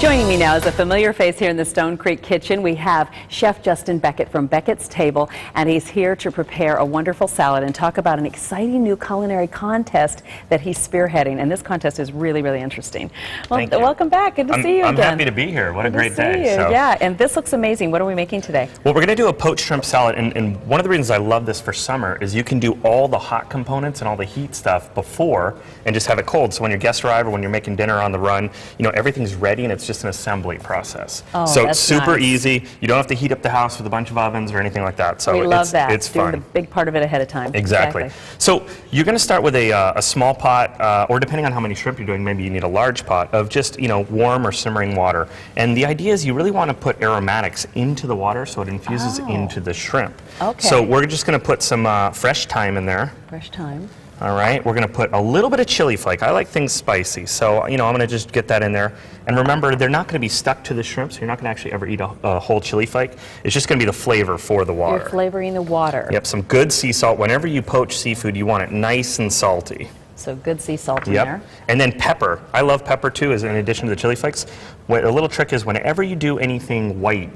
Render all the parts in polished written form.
Joining me now is a familiar face here in the Stone Creek kitchen. We have Chef Justin Beckett from Beckett's Table, and he's here to prepare a wonderful salad and talk about an exciting new culinary contest that he's spearheading. And this contest is really, really interesting. Well, welcome back. Good to see you again. I'm happy to be here. What a great day. So. Yeah, and this looks amazing. What are we making today? Well, we're going to do a poached shrimp salad, and one of the reasons I love this for summer is you can do all the hot components and all the heat stuff before and just have it cold. So when your guests arrive or when you're making dinner on the run, you know, everything's ready and it's just an assembly process. Oh, so it's super nice. easy. You don't have to heat up the house with a bunch of ovens or anything like that. So we love that. It's fun. Doing the big part of it ahead of time. Exactly. So you're going to start with a small pot, or depending on how many shrimp you're doing, maybe you need a large pot of just, you know, warm or simmering water. And the idea is you really want to put aromatics into the water so it infuses into the shrimp. Okay. So we're just going to put some fresh thyme in there. Fresh thyme. All right, we're going to put a little bit of chili flake. I like things spicy, so you know I'm going to just get that in there. And remember, they're not going to be stuck to the shrimp, so you're not going to actually ever eat a whole chili flake. It's just going to be the flavor for the water. You're flavoring the water. Yep, some good sea salt. Whenever you poach seafood, you want it nice and salty. So good sea salt in there. And then pepper. I love pepper too, as in addition to the chili flakes. A little trick is whenever you do anything white,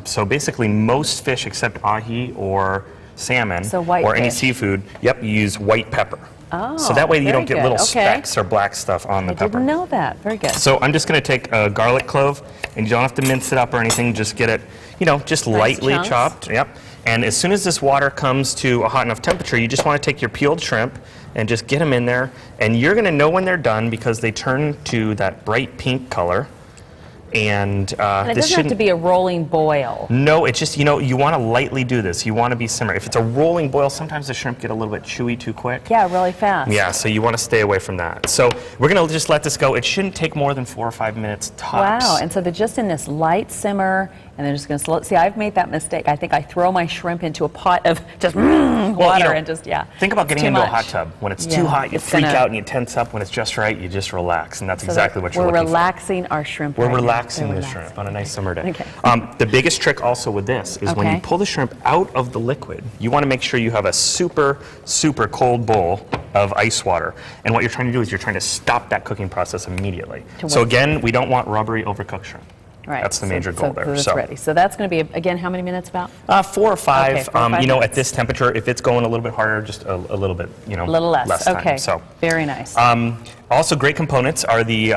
so basically most fish except ahi or salmon or any seafood, you use white pepper. Oh, so that way you don't get little specks or black stuff on the pepper. I didn't know that. Very good. So I'm just going to take a garlic clove, and you don't have to mince it up or anything. Just get it, you know, just lightly chopped. Yep. And as soon as this water comes to a hot enough temperature, you just want to take your peeled shrimp and just get them in there. And you're going to know when they're done because they turn to that bright pink color. And it doesn't have to be a rolling boil. No, it's just, you know, you want to lightly do this. You want to be simmer. If it's a rolling boil, sometimes the shrimp get a little bit chewy too quick. Yeah, really fast. Yeah, so you want to stay away from that. So we're going to just let this go. It shouldn't take more than 4 or 5 minutes tops. Wow, and so they're just in this light simmer, and they're just going to see, I've made that mistake. I think I throw my shrimp into a pot of just water and just, Think about getting into a hot tub. When it's too hot, you freak out and you tense up. When it's just right, you just relax, and that's exactly what you're looking for. We're relaxing our shrimp. We're relaxing the shrimp on a nice summer day. Okay. The biggest trick also with this is when you pull the shrimp out of the liquid, you want to make sure you have a super, super cold bowl of ice water. And what you're trying to do is you're trying to stop that cooking process immediately. So again, we don't want rubbery, overcooked shrimp. Right. That's the major goal there. So ready. So that's going to be, again, how many minutes about? 4 or 5. Okay, 4 or 5 you know, minutes. at this temperature, if it's going a little bit harder, just a little bit, you know, a little less time. Okay. So very nice. Also, great components are the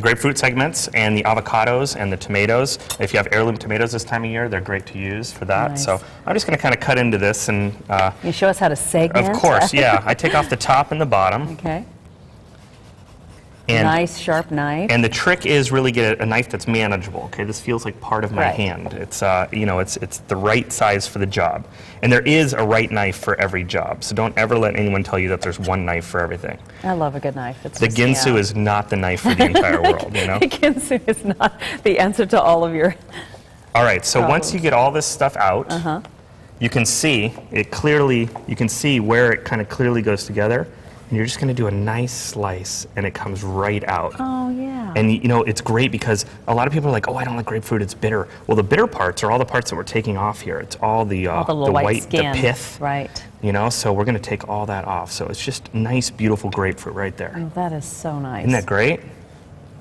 grapefruit segments and the avocados and the tomatoes. If you have heirloom tomatoes this time of year, they're great to use for that. Nice. So I'm just going to kind of cut into this and. You show us how to segment. Of course, yeah. I take off the top and the bottom. Okay. And, nice sharp knife. And the trick is really get a knife that's manageable. Okay, this feels like part of my hand. It's you know, it's the right size for the job. And there is a right knife for every job. So don't ever let anyone tell you that there's one knife for everything. I love a good knife. It's the Ginsu is not the knife for the entire world. You know, the Ginsu is not the answer to all of your. All right. So once you get all this stuff out, you can see it clearly. You can see where it kind of clearly goes together. And you're just going to do a nice slice, and it comes right out. Oh, yeah. And, you know, it's great because a lot of people are like, oh, I don't like grapefruit, it's bitter. Well, the bitter parts are all the parts that we're taking off here. It's all the white skin. The pith. Right. You know, so we're going to take all that off. So it's just nice, beautiful grapefruit right there. Oh, that is so nice. Isn't that great?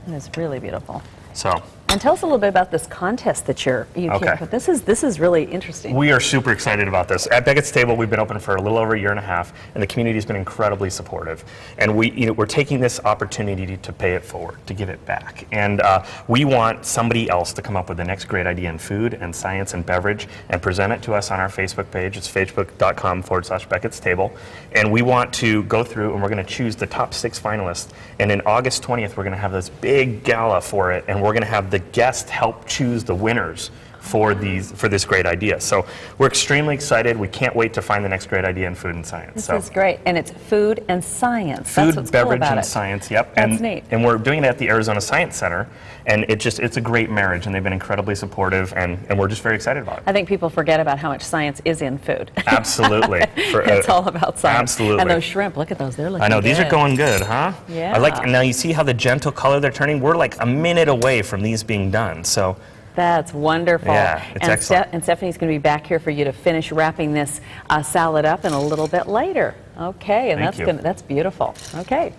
That is really beautiful. So. And tell us a little bit about this contest that you but this is really interesting. We are super excited about this. At Beckett's Table, we've been open for a little over 1.5 years, and the community has been incredibly supportive. And we're taking this opportunity to pay it forward, to give it back. And we want somebody else to come up with the next great idea in food and science and beverage and present it to us on our Facebook page. It's facebook.com/Beckett's Table. And we want to go through, and we're going to choose the top 6 finalists. And in August 20th, we're going to have this big gala for it, and we're going to have the guests help choose the winners for this great idea. So we're extremely excited. We can't wait to find the next great idea in food and science. This is great. And it's food and science. Food, That's what's beverage, cool about and science, yep. That's neat. And we're doing it at the Arizona Science Center, and it's a great marriage, and they've been incredibly supportive, and we're just very excited about it. I think people forget about how much science is in food. Absolutely. It's all about science. Absolutely. And those shrimp, look at those, they're looking I know, good. these are going good, huh? Yeah. I like, now you see how the gentle color they're turning? We're like a minute away from these being done, so. That's wonderful. Yeah, it's excellent. And Stephanie's going to be back here for you to finish wrapping this salad up in a little bit later. Okay, and that's beautiful. Okay.